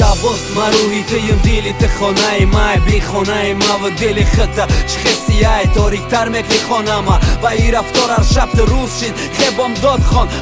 شابست مروحی تیم دیلی تخونای مای بی خونای ما و دلی خطا چه خسی های تاریک تر مکلی خونما با ای رفتار هر شب تو روز شید خیبام داد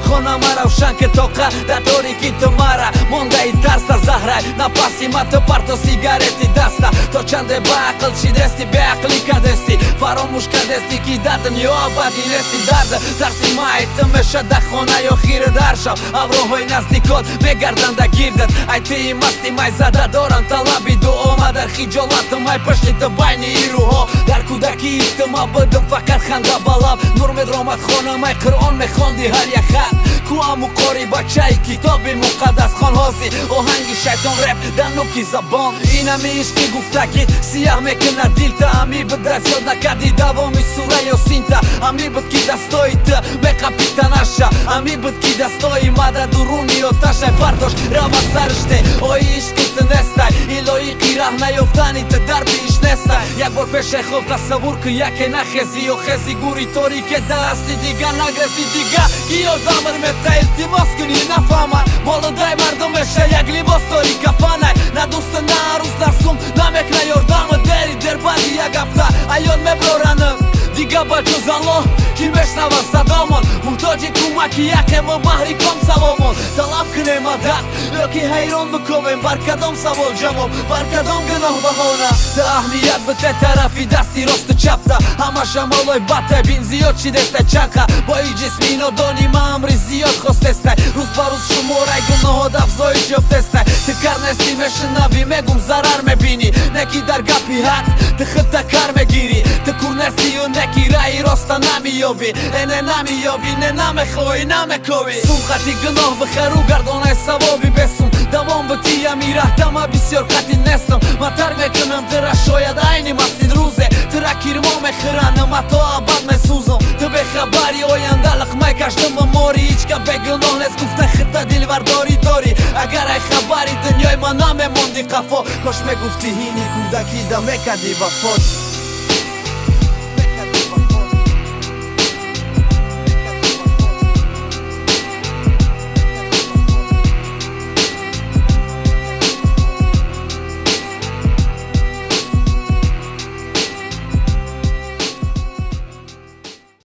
خونما روشن که توقع در تاریکی تو مرا مونده ای ترس در زهره نپاسی ما تو پرتو سیگارتی دستا تو چنده با عقل چی دستی به عقلی کدستی فراموش کدستی کی دادن یا آبادی نستی درد ترسی مای تمشه در خونه یا خیره در شب ابروهای نزدیکات میگردن در گیردت ای تی مستی مای زده دارن طلبی دو ما در خیجالت مای پشتی تو بین ایروها در کودکی ما بدم فقط خنده بلاب نور مدرامت خانه مای قرآن میخوندی هر یک خط کوام و قاری بچه کتاب مقدس خان هازی آهنگی شیطان رپ در نوکی زبان اینمی عشقی گفته که سیاه میکنه دیل تا امی بد رزیاد نکردی دوامی سوره یا سینتا امی بد کی دستای تا میقبی تنشا امی بد کی دستای ماده درونی و تشه برداشت روا سرشته آی عشقی تنسته ایلایی قیره نیفتانی تا دربی ایش نسته یک بار پیش خوب تصور که یکی نخزی و خزی گوری طوری که دستی دیگه نگرزی دیگه گیو دامر متا التماس کنی نفهمه مالدای مردمشه یک لباس داری کفانه نه دوست نه عروس نه سوم نمکنه یاردم دری در بعدی یک هفته ایان مبرارنم دیگه با جز الله کی بشنوه صدامون محتاجی کمکی یکم و بحری کم سوامون طلب کنه مدد یکی حیران بکنیم بر کدام سوال جواب بر کدام گناه بهانه تا اهمیت به ته طرفی دستی راست چپ تا همه شمالای بطه بین زیاد چی دسته چنخه با ای جسمی نادانی ما امری زیاد خوستسته روز با روز شماره گناهات افزای جفتسته تکر نستی مشنوی مگم ضرر میبینی نکی در گپی حق تخطه کار میگیری تکور نستی و نکی رای راست نمیابی اینه نمیابی نه نمیخوای نمیکوی سون خطی گناه بخرو گردانه ثوابی بسون دوام بتی امیره دما بسیار خطی نستم ما تر میکنم ترا شاید عینی مسید روزه ترا کیرما میخرن ما تو آباد میسوزم تو به خبری آینده لقمه کشتم ماری هیچ که به گناه نست گفته خطه دل برداری داری اگر ای خبری دنیای ما نمیموندی قفا کاش میگفتی هینی کودکی دمه کدی وفات